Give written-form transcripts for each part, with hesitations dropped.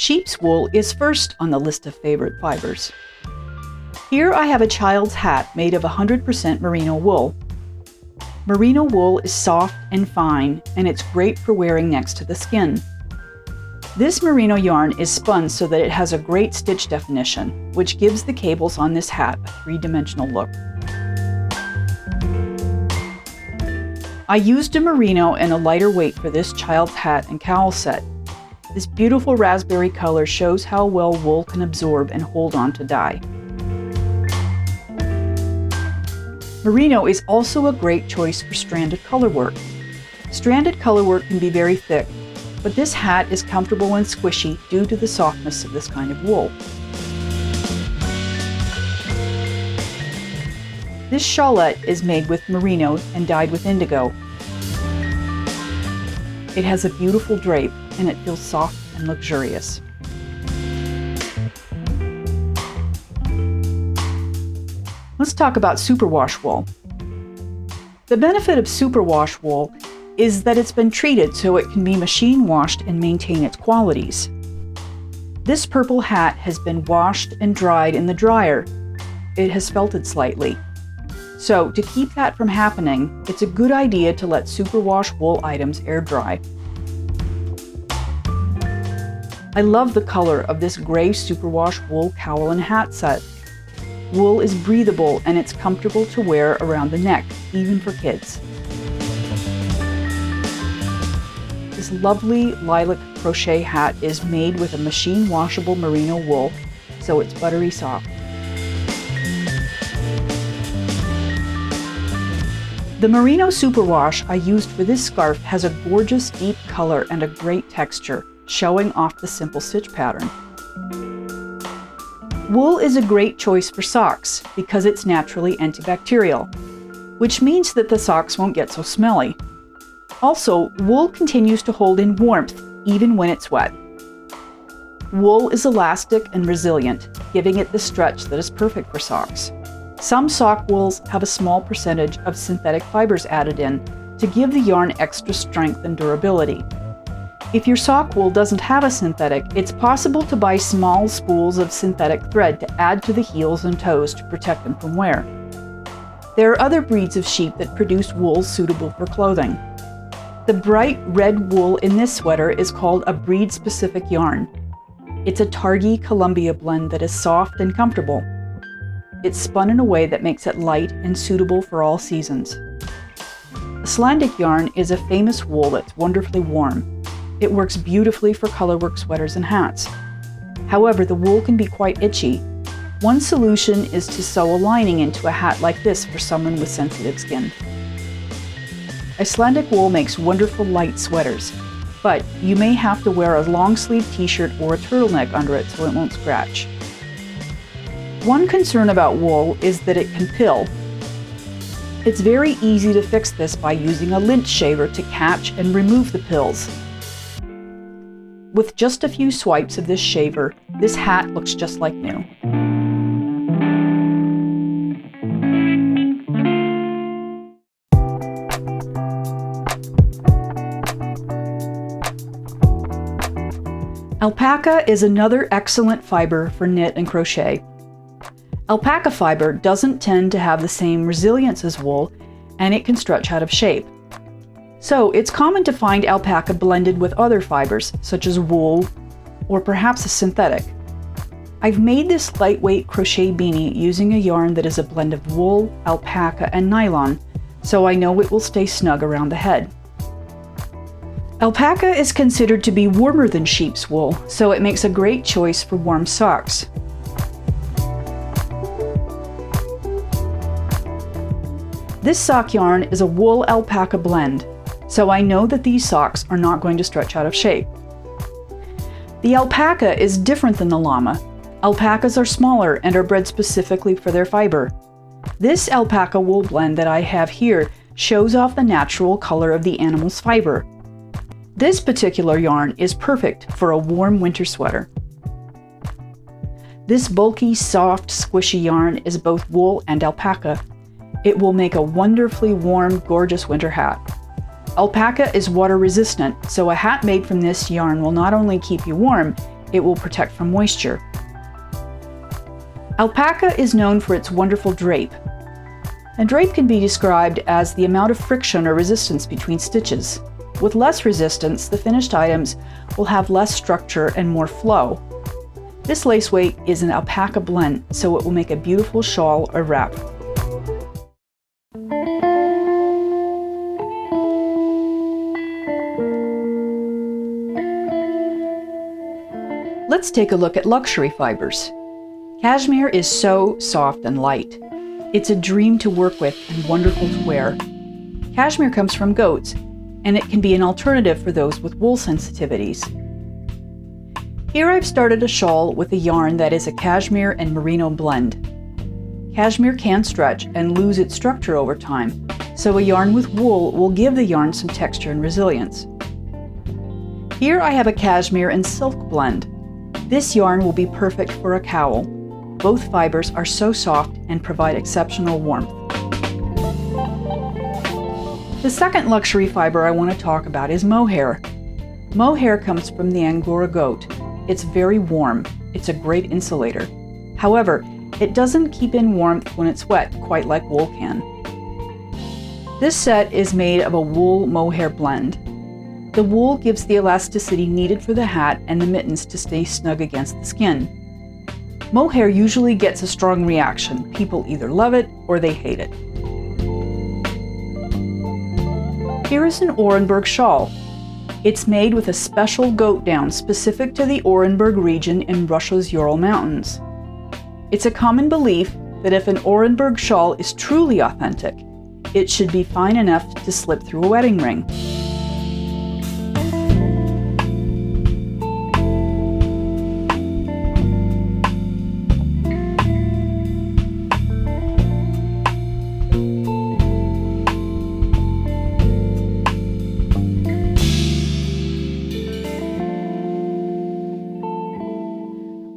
Sheep's wool is first on the list of favorite fibers. Here I have a child's hat made of 100% merino wool. Merino wool is soft and fine, and it's great for wearing next to the skin. This merino yarn is spun so that it has a great stitch definition, which gives the cables on this hat a three-dimensional look. I used a merino and a lighter weight for this child's hat and cowl set. This beautiful raspberry color shows how well wool can absorb and hold on to dye. Merino is also a great choice for stranded colorwork. Stranded colorwork can be very thick, but this hat is comfortable and squishy due to the softness of this kind of wool. This shawlette is made with merino and dyed with indigo. It has a beautiful drape and it feels soft and luxurious. Let's talk about superwash wool. The benefit of superwash wool is that it's been treated so it can be machine washed and maintain its qualities. This purple hat has been washed and dried in the dryer. It has felted slightly. So to keep that from happening, it's a good idea to let superwash wool items air dry. I love the color of this gray superwash wool cowl and hat set. Wool is breathable and it's comfortable to wear around the neck, even for kids. This lovely lilac crochet hat is made with a machine washable merino wool, so it's buttery soft. The merino superwash I used for this scarf has a gorgeous deep color and a great texture, showing off the simple stitch pattern. Wool is a great choice for socks because it's naturally antibacterial, which means that the socks won't get so smelly. Also, wool continues to hold in warmth even when it's wet. Wool is elastic and resilient, giving it the stretch that is perfect for socks. Some sock wools have a small percentage of synthetic fibers added in to give the yarn extra strength and durability. If your sock wool doesn't have a synthetic, it's possible to buy small spools of synthetic thread to add to the heels and toes to protect them from wear. There are other breeds of sheep that produce wool suitable for clothing. The bright red wool in this sweater is called a breed-specific yarn. It's a Targhee Columbia blend that is soft and comfortable. It's spun in a way that makes it light and suitable for all seasons. Icelandic yarn is a famous wool that's wonderfully warm. It works beautifully for colorwork sweaters and hats. However, the wool can be quite itchy. One solution is to sew a lining into a hat like this for someone with sensitive skin. Icelandic wool makes wonderful light sweaters, but you may have to wear a long-sleeve t-shirt or a turtleneck under it so it won't scratch. One concern about wool is that it can pill. It's very easy to fix this by using a lint shaver to catch and remove the pills. With just a few swipes of this shaver, this hat looks just like new. Alpaca is another excellent fiber for knit and crochet. Alpaca fiber doesn't tend to have the same resilience as wool, and it can stretch out of shape. So it's common to find alpaca blended with other fibers, such as wool or perhaps a synthetic. I've made this lightweight crochet beanie using a yarn that is a blend of wool, alpaca, and nylon, so I know it will stay snug around the head. Alpaca is considered to be warmer than sheep's wool, so it makes a great choice for warm socks. This sock yarn is a wool alpaca blend, so I know that these socks are not going to stretch out of shape. The alpaca is different than the llama. Alpacas are smaller and are bred specifically for their fiber. This alpaca wool blend that I have here shows off the natural color of the animal's fiber. This particular yarn is perfect for a warm winter sweater. This bulky, soft, squishy yarn is both wool and alpaca. It will make a wonderfully warm, gorgeous winter hat. Alpaca is water resistant, so a hat made from this yarn will not only keep you warm, It will protect from moisture. Alpaca is known for its wonderful drape. And drape can be described as the amount of friction or resistance between stitches. With less resistance, the finished items will have less structure and more flow. This lace weight is an alpaca blend, so it will make a beautiful shawl or wrap. Let's take a look at luxury fibers. Cashmere is so soft and light. It's a dream to work with and wonderful to wear. Cashmere comes from goats, and it can be an alternative for those with wool sensitivities. Here I've started a shawl with a yarn that is a cashmere and merino blend. Cashmere can stretch and lose its structure over time, so a yarn with wool will give the yarn some texture and resilience. Here I have a cashmere and silk blend. This yarn will be perfect for a cowl. Both fibers are so soft and provide exceptional warmth. The second luxury fiber I want to talk about is mohair. Mohair comes from the Angora goat. It's very warm. It's a great insulator. However, it doesn't keep in warmth when it's wet, quite like wool can. This set is made of a wool mohair blend. The wool gives the elasticity needed for the hat and the mittens to stay snug against the skin. Mohair usually gets a strong reaction. People either love it or they hate it. Here is an Orenburg shawl. It's made with a special goat down specific to the Orenburg region in Russia's Ural Mountains. It's a common belief that if an Orenburg shawl is truly authentic, it should be fine enough to slip through a wedding ring.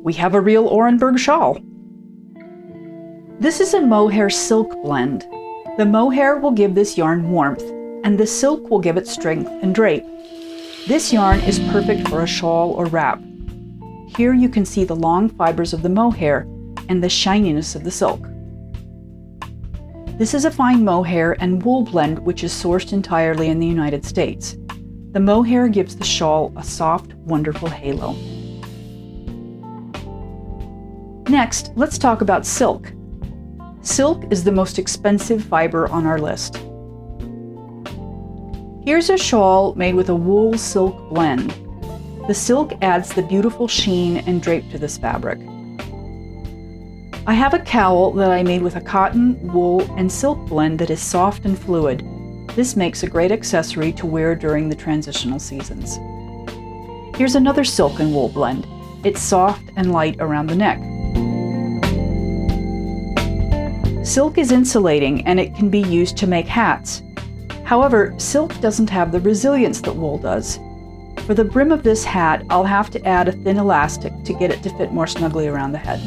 We have a real Orenburg shawl. This is a mohair silk blend. The mohair will give this yarn warmth, and the silk will give it strength and drape. This yarn is perfect for a shawl or wrap. Here you can see the long fibers of the mohair and the shininess of the silk. This is a fine mohair and wool blend which is sourced entirely in the United States. The mohair gives the shawl a soft, wonderful halo. Next, let's talk about silk. Silk is the most expensive fiber on our list. Here's a shawl made with a wool-silk blend. The silk adds the beautiful sheen and drape to this fabric. I have a cowl that I made with a cotton, wool, and silk blend that is soft and fluid. This makes a great accessory to wear during the transitional seasons. Here's another silk and wool blend. It's soft and light around the neck. Silk is insulating and it can be used to make hats. However, silk doesn't have the resilience that wool does. For the brim of this hat, I'll have to add a thin elastic to get it to fit more snugly around the head.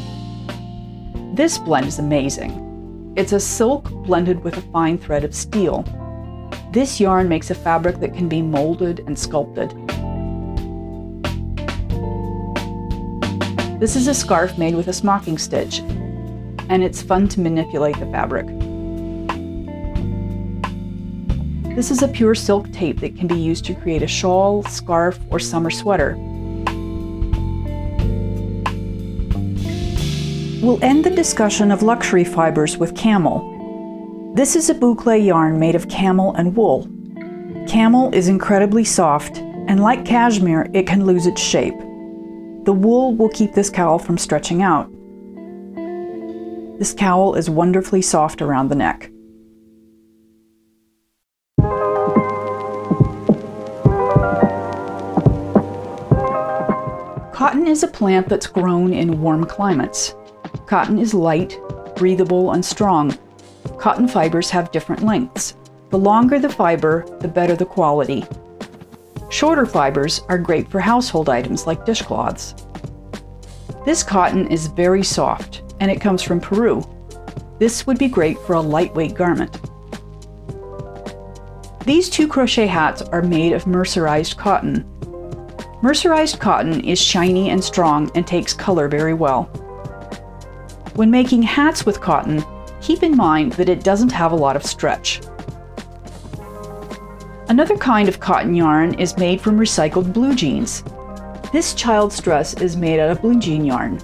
This blend is amazing. It's a silk blended with a fine thread of steel. This yarn makes a fabric that can be molded and sculpted. This is a scarf made with a smocking stitch, and it's fun to manipulate the fabric. This is a pure silk tape that can be used to create a shawl, scarf, or summer sweater. We'll end the discussion of luxury fibers with camel. This is a boucle yarn made of camel and wool. Camel is incredibly soft, and like cashmere, it can lose its shape. The wool will keep this cowl from stretching out. This cowl is wonderfully soft around the neck. Cotton is a plant that's grown in warm climates. Cotton is light, breathable, and strong. Cotton fibers have different lengths. The longer the fiber, the better the quality. Shorter fibers are great for household items like dishcloths. This cotton is very soft, and it comes from Peru. This would be great for a lightweight garment. These two crochet hats are made of mercerized cotton. Mercerized cotton is shiny and strong and takes color very well. When making hats with cotton, keep in mind that it doesn't have a lot of stretch. Another kind of cotton yarn is made from recycled blue jeans. This child's dress is made out of blue jean yarn.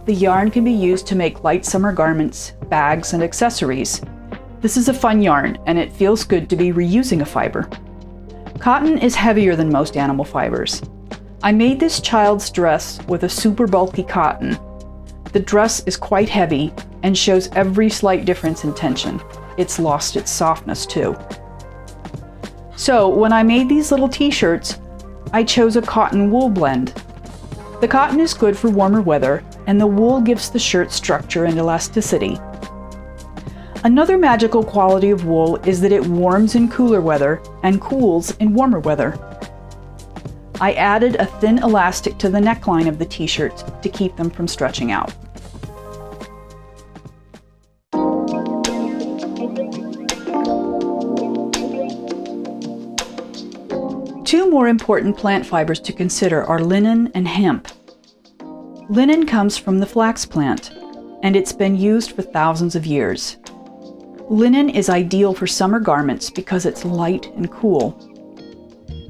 The yarn can be used to make light summer garments, bags, and accessories. This is a fun yarn, and it feels good to be reusing a fiber. Cotton is heavier than most animal fibers. I made this child's dress with a super bulky cotton. The dress is quite heavy and shows every slight difference in tension. It's lost its softness too. So when I made these little t-shirts, I chose a cotton-wool blend. The cotton is good for warmer weather, and the wool gives the shirt structure and elasticity. Another magical quality of wool is that it warms in cooler weather and cools in warmer weather. I added a thin elastic to the neckline of the t-shirts to keep them from stretching out. Two more important plant fibers to consider are linen and hemp. Linen comes from the flax plant, and it's been used for thousands of years. Linen is ideal for summer garments because it's light and cool.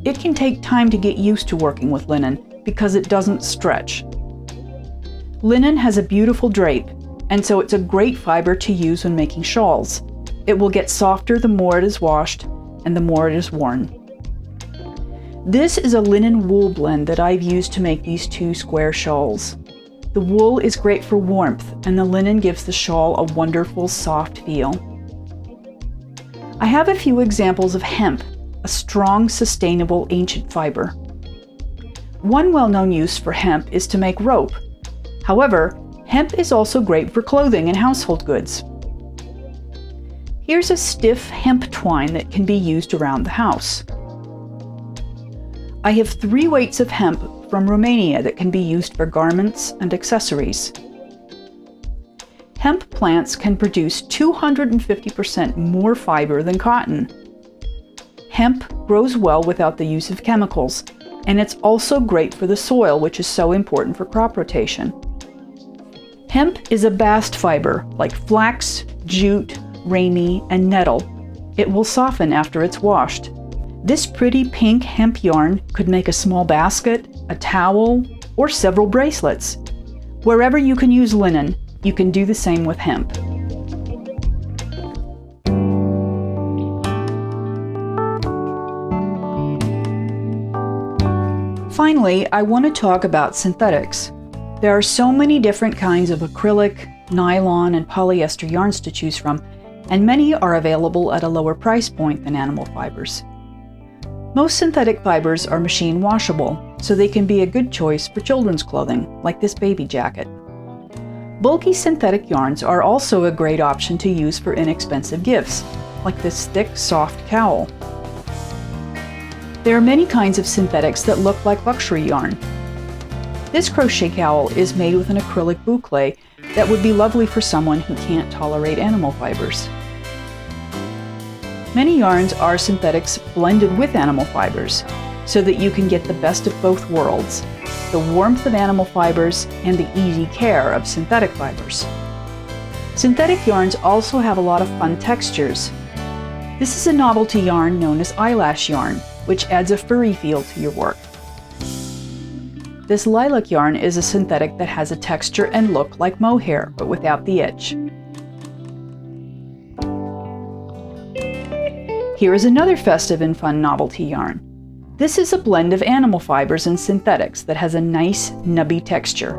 It can take time to get used to working with linen because it doesn't stretch. Linen has a beautiful drape, and so it's a great fiber to use when making shawls. It will get softer the more it is washed and the more it is worn. This is a linen wool blend that I've used to make these two square shawls. The wool is great for warmth, and the linen gives the shawl a wonderful soft feel. I have a few examples of hemp, a strong, sustainable, ancient fiber. One well-known use for hemp is to make rope. However, hemp is also great for clothing and household goods. Here's a stiff hemp twine that can be used around the house. I have 3 weights of hemp from Romania that can be used for garments and accessories. Hemp plants can produce 250% more fiber than cotton. Hemp grows well without the use of chemicals, and it's also great for the soil, which is so important for crop rotation. Hemp is a bast fiber, like flax, jute, ramie, and nettle. It will soften after it's washed. This pretty pink hemp yarn could make a small basket, a towel, or several bracelets. Wherever you can use linen, you can do the same with hemp. Finally, I want to talk about synthetics. There are so many different kinds of acrylic, nylon, and polyester yarns to choose from, and many are available at a lower price point than animal fibers. Most synthetic fibers are machine washable, so they can be a good choice for children's clothing, like this baby jacket. Bulky synthetic yarns are also a great option to use for inexpensive gifts, like this thick, soft cowl. There are many kinds of synthetics that look like luxury yarn. This crochet cowl is made with an acrylic boucle that would be lovely for someone who can't tolerate animal fibers. Many yarns are synthetics blended with animal fibers, so that you can get the best of both worlds, the warmth of animal fibers and the easy care of synthetic fibers. Synthetic yarns also have a lot of fun textures. This is a novelty yarn known as eyelash yarn, which adds a furry feel to your work. This lilac yarn is a synthetic that has a texture and look like mohair, but without the itch. Here is another festive and fun novelty yarn. This is a blend of animal fibers and synthetics that has a nice, nubby texture.